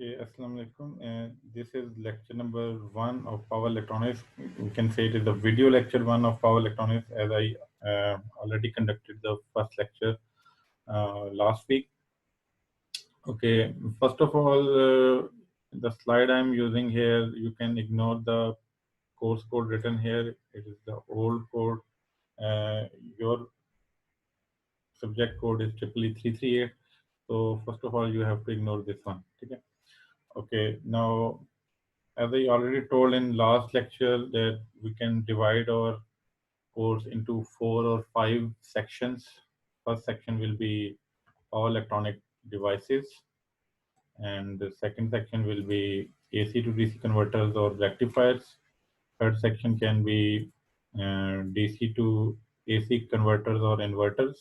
Okay, Assalamu alaikum. This is lecture number 1 of power electronics. We can say it is the video lecture 1 of power electronics, as I already conducted the first lecture last week. Okay, first of all, the slide I'm using here, you can ignore the course code written here. It is the old code. Your subject code is EEE338. So first of all, you have to ignore this one. Okay. Okay. Now, as I already told in last lecture, that we can divide our course into 4 or 5 sections. First section will be power electronic devices, and the second section will be AC to DC converters or rectifiers. Third section can be DC to AC converters or inverters.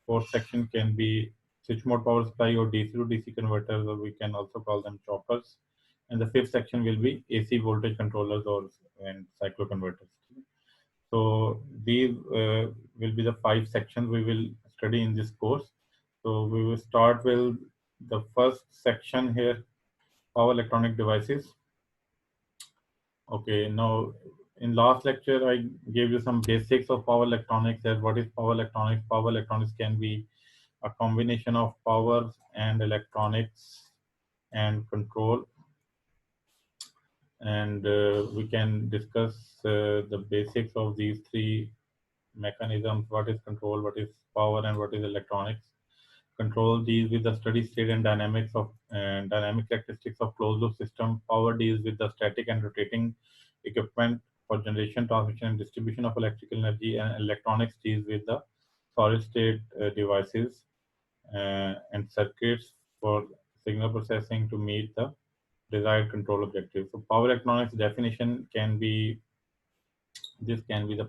Fourth section can be switch mode power supply or DC to DC converters, or we can also call them choppers. And the fifth section will be AC voltage controllers or and cycloconverters. So these will be the 5 sections we will study in this course. So we will start with the first section here, power electronic devices. Okay, now in last lecture I gave you some basics of power electronics. As what is power electronics? Power electronics can be a combination of power and electronics and control, and we can discuss the basics of these three mechanisms: what is control, what is power, and what is electronics. Control deals with the steady state and dynamics of dynamic characteristics of closed loop system. Power deals with the static and rotating equipment for generation, transmission, and distribution of electrical energy. And electronics deals with the solid state devices and circuits for signal processing to meet the desired control objective. So power electronics definition can be, this can be the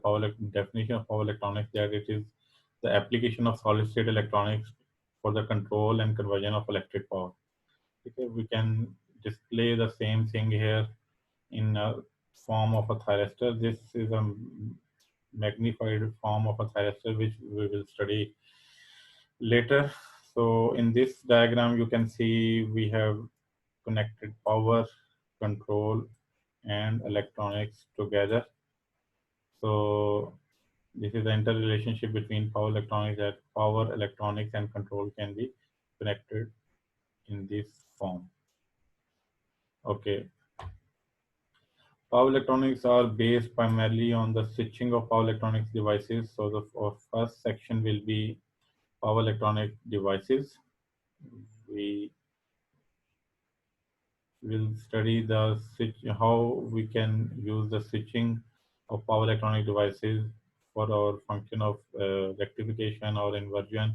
definition of power electronics, that it is the application of solid state electronics for the control and conversion of electric power. Okay, we can display the same thing here in a form of a thyristor. This is a magnified form of a thyristor which we will study later. So in this diagram you can see we have connected power, control, and electronics together. So this is the interrelationship between power electronics, that power, electronics, and control can be connected in this form. Okay. Power electronics are based primarily on the switching of power electronics devices. So the first section will be power electronic devices. We will study the switch, how we can use the switching of power electronic devices for our function of rectification or inversion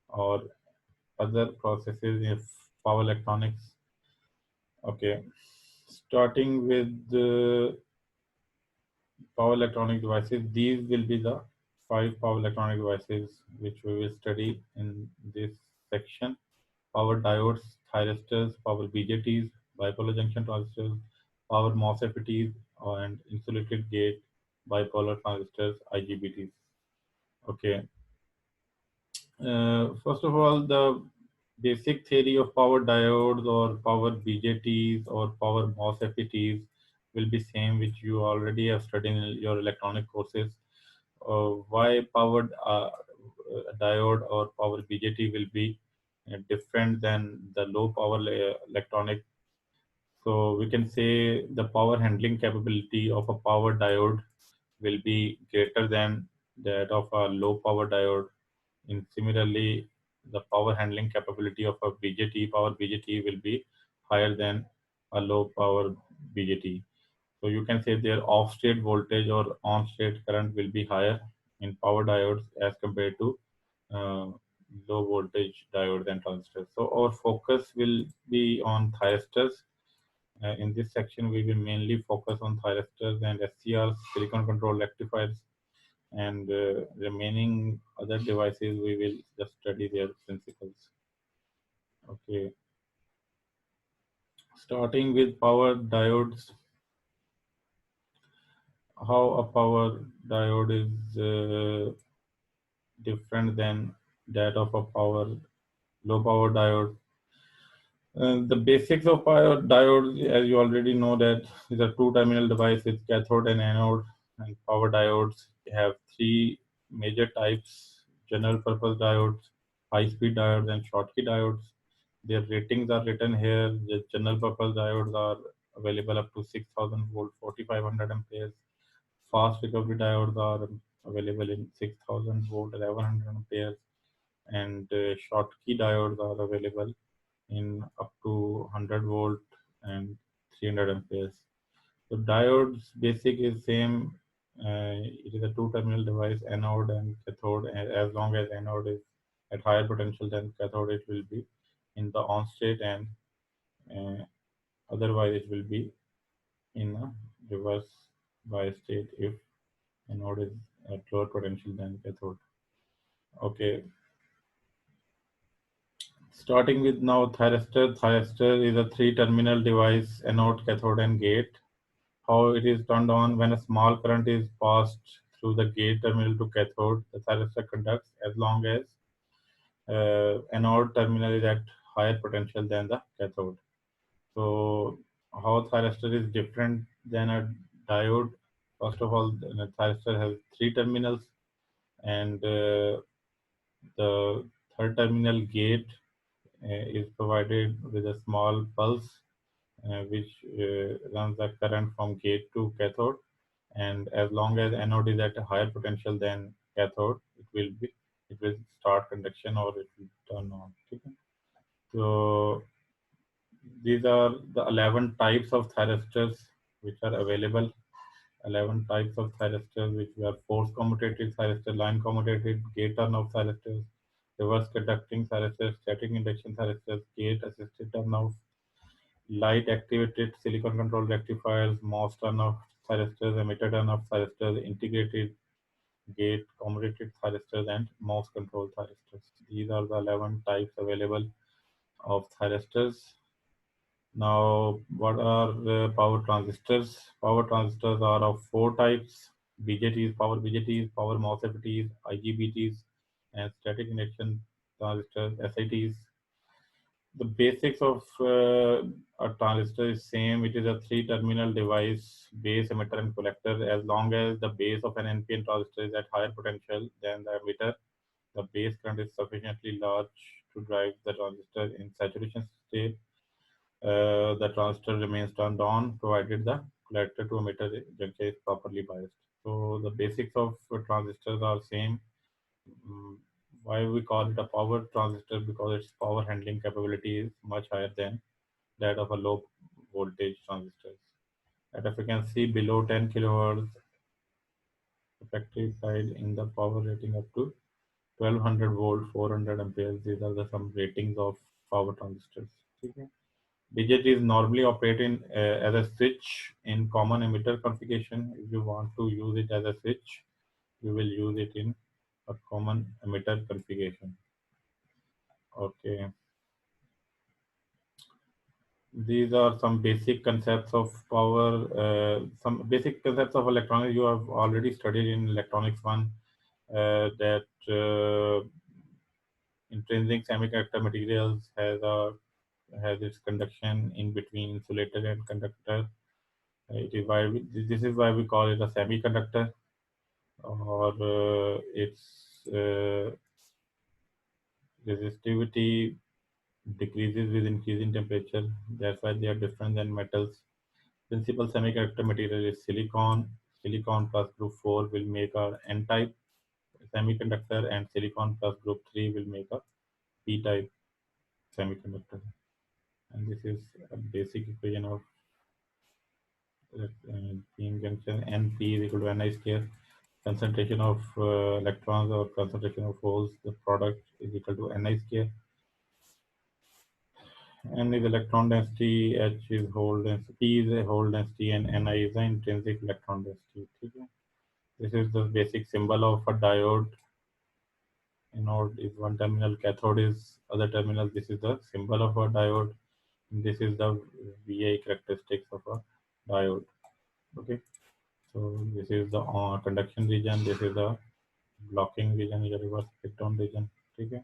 or other processes in power electronics. Okay, starting with the power electronic devices, these will be the 5 power electronic devices which we will study in this section: power diodes, thyristors, power BJTs, bipolar junction transistors, power MOSFETs, and insulated gate bipolar transistors, IGBTs. Okay. First of all, the basic theory of power diodes or power BJTs or power MOSFETs will be same, which you already have studied in your electronic courses. Why powered diode or power BJT will be different than the low power electronic. So we can say the power handling capability of a power diode will be greater than that of a low power diode. And similarly, the power handling capability of a BJT, power BJT, will be higher than a low power BJT. So you can say their off-state voltage or on-state current will be higher in power diodes as compared to uh, low voltage diodes and transistors. So our focus will be on thyristors. In this section, we will mainly focus on thyristors and SCRs, silicon control rectifiers, and remaining other devices we will just study their principles. Okay, starting with power diodes. How a power diode is different than that of a low power diode. The basics of diodes, as you already know, that is a two-terminal device with cathode and anode. And power diodes have three major types: general purpose diodes, high-speed diodes, and Schottky diodes. Their ratings are written here. The general purpose diodes are available up to 6,000 volt, 4,500 amperes. Fast recovery diodes are available in 6,000 volt, 1,100 amperes, and Schottky diodes are available in up to 100 volt and 300 amperes. So diodes basic is same. It is a two-terminal device, anode and cathode. And as long as anode is at higher potential than cathode, it will be in the on state, and uh, otherwise it will be in a reverse bias state if anode is at lower potential than cathode. Okay, starting with now thyristor. Thyristor is a three-terminal device, anode, cathode, and gate. How it is turned on: when a small current is passed through the gate terminal to cathode, the thyristor conducts as long as anode terminal is at higher potential than the cathode. So, how thyristor is different than a diode? First of all, the thyristor has three terminals, and the third terminal gate is provided with a small pulse which runs the current from gate to cathode. And as long as anode is at a higher potential than cathode, it will start conduction or it will turn on. Okay? So these are the 11 types of thyristors which are available. 11 types of thyristors, which were force commutated thyristor, line commutated, gate turn off thyristors, reverse conducting thyristors, static induction thyristors, gate assisted turn off, light activated silicon control rectifiers, MOS turn off thyristors, emitter turn off thyristors, integrated gate commutated thyristors, and MOS control thyristors. These are the 11 types available of thyristors. Now, what are power transistors? Power transistors are of four types: BJTs, power BJTs, power MOSFETs, IGBTs, and static induction transistors, SITs. The basics of a transistor is same. It is a three-terminal device, base, emitter, and collector. As long as the base of an NPN transistor is at higher potential than the emitter, the base current is sufficiently large to drive the transistor in saturation state. The transistor remains turned on provided the collector to emitter junction is properly biased. So the basics of transistors are same. Mm, Why we call it a power transistor? Because its power handling capability is much higher than that of a low voltage transistors. At a frequency below 10 kilohertz, effective side in the power rating up to 1200 volt, 400 amperes. These are the some ratings of power transistors. Okay. BJT is normally operating as a switch in common emitter configuration. If you want to use it as a switch, you will use it in a common emitter configuration. Okay. These are some basic concepts of power, some basic concepts of electronics you have already studied in electronics one, that intrinsic semiconductor materials has its conduction in between insulator and conductor. This is why we call it a semiconductor, or its resistivity decreases with increasing temperature. That's why they are different than metals. Principal semiconductor material is silicon. Silicon plus group 4 will make a N-type semiconductor, and silicon plus group 3 will make a P-type semiconductor. And this is a basic equation of beam junction. Np is equal to Ni square. Concentration of electrons or concentration of holes, the product is equal to Ni square. N is electron density, H is hole density, P is a hole density, and Ni is the intrinsic electron density. Okay? This is the basic symbol of a diode. Anode is one terminal, cathode is other terminal. This is the symbol of a diode. This is the VI characteristics of a diode. Okay, so this is the conduction region. This is the blocking region, your reverse electron region. Okay,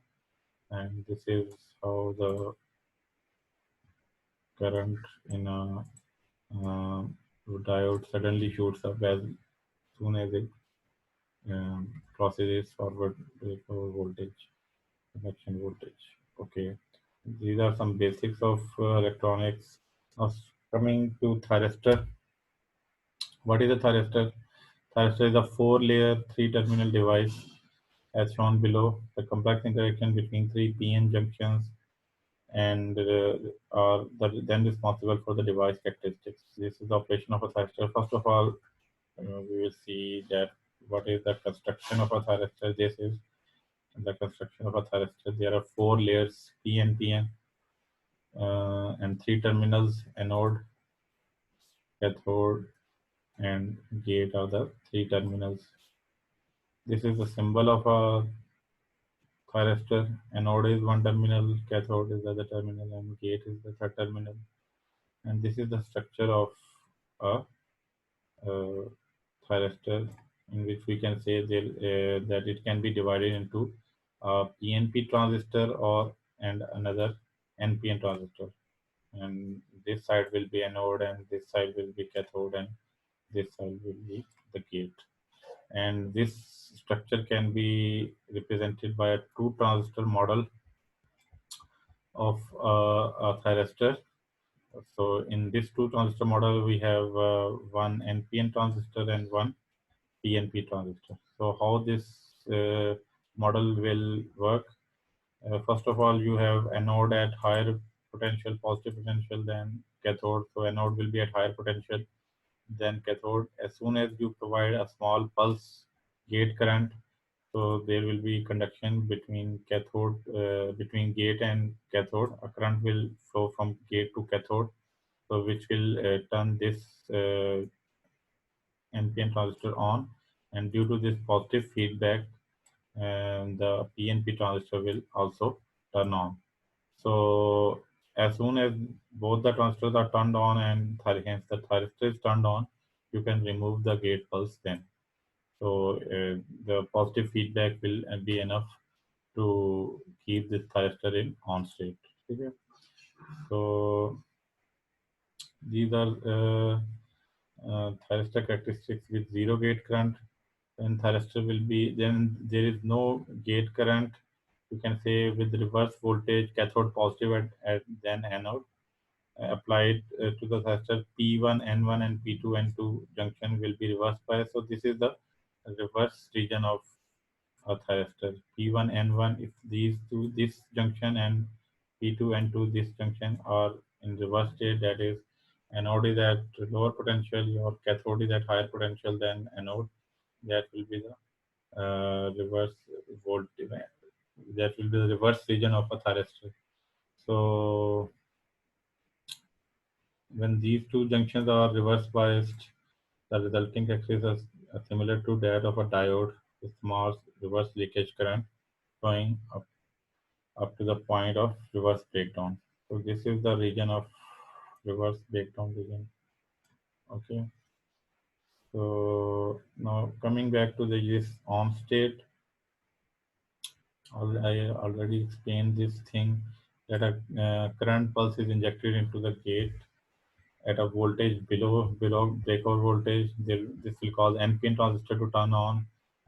and this is how the current in a diode suddenly shoots up as soon as it crosses its forward breakover voltage, connection voltage. Okay, these are some basics of electronics. Now, coming to thyristor. What is a thyristor? Thyristor is a four-layer, three-terminal device as shown below. The complex interaction between three PN junctions and are then responsible for the device characteristics. This is the operation of a thyristor. First of all, we will see that what is the construction of a thyristor. This is the construction of a thyristor. There are four layers, PN, and three terminals, anode, cathode, and gate are the three terminals. This is the symbol of a thyristor. Anode is one terminal, cathode is the other terminal, and gate is the third terminal. And this is the structure of a thyristor, in which we can say that it can be divided into a PNP transistor or and another NPN transistor. And this side will be anode, and this side will be cathode, and this side will be the gate. And this structure can be represented by a two transistor model of a thyristor. So in this two transistor model, we have one NPN transistor and one PNP transistor. So how this model will work? First of all, you have anode at higher potential, positive potential than cathode. So anode will be at higher potential than cathode. As soon as you provide a small pulse gate current, so there will be conduction between between gate and cathode. A current will flow from gate to cathode, so which will turn this NPN transistor on, and due to this positive feedback, the PNP transistor will also turn on. So as soon as both the transistors are turned on and hence the thyristor is turned on, you can remove the gate pulse then. So the positive feedback will be enough to keep this thyristor in on state. Okay. So these are thyristor characteristics with zero gate current. Then thyristor will be, then there is no gate current. You can say with reverse voltage, cathode positive at then anode applied to the thyristor. P1 N1 and P2 N2 junction will be reversed bias. So this is the reverse region of a thyristor. P1 N1, if these two, this junction, and P2 N2, this junction, are in reverse state, that is anode is at lower potential, your cathode is at higher potential than anode, that will be the reverse voltage. That will be the reverse region of a thyristor. So when these two junctions are reverse biased, the resulting characteristics are similar to that of a diode with small reverse leakage current flowing up to the point of reverse breakdown. So this is the region of reverse breakdown region. Okay. So now coming back to this on state, I already explained this thing that a current pulse is injected into the gate at a voltage below breakover voltage. This will cause NPN transistor to turn on,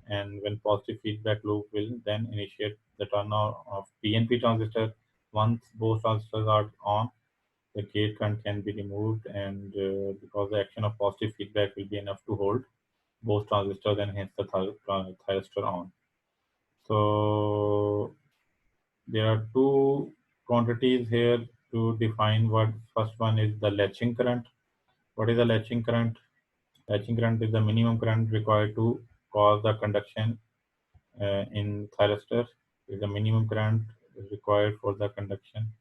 and when positive feedback loop will then initiate the turn on of PNP transistor. Once both transistors are on, the gate current can be removed, and because the action of positive feedback will be enough to hold both transistors and hence the thyristor on. So there are two quantities here to define what. First one is the latching current. What is the latching current? Latching current is the minimum current required to cause the conduction in thyristor. Is the minimum current required for the conduction.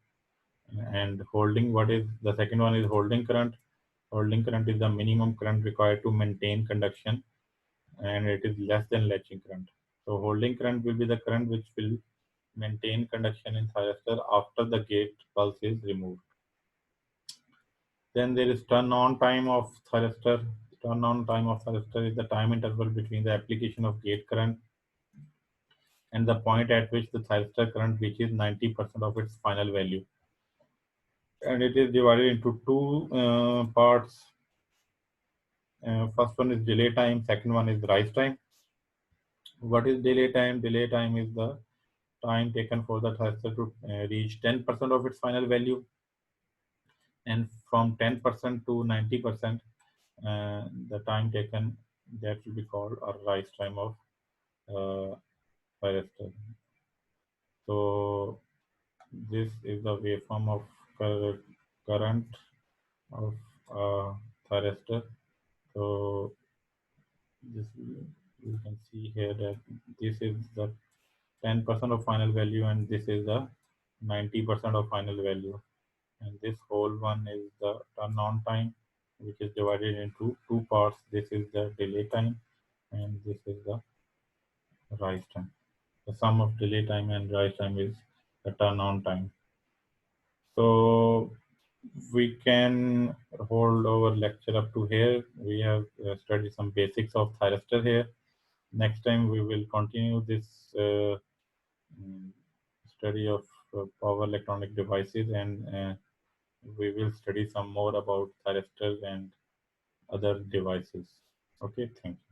And holding, what is the second one is holding current. Holding current is the minimum current required to maintain conduction, and it is less than latching current. So holding current will be the current which will maintain conduction in thyristor after the gate pulse is removed. Then there is turn on time of thyristor. Turn on time of thyristor is the time interval between the application of gate current and the point at which the thyristor current reaches 90% of its final value. and it is divided into two parts. First one is delay time, second one is rise time. What is delay time? Delay time is the time taken for the thermistor to reach 10% of its final value, and from 10% to 90%, the time taken, that will be called a rise time of uh, thyristor. So this is the waveform of current of thyristor. So this, you can see here that this is the 10% of final value and this is the 90% of final value, and this whole one is the turn on time, which is divided into two parts. This is the delay time and this is the rise time. The sum of delay time and rise time is the turn on time. So we can hold our lecture up to here. We have studied some basics of thyristor here. Next time we will continue this mm, study of power electronic devices, and we will study some more about thyristors and other devices. Okay, thank you.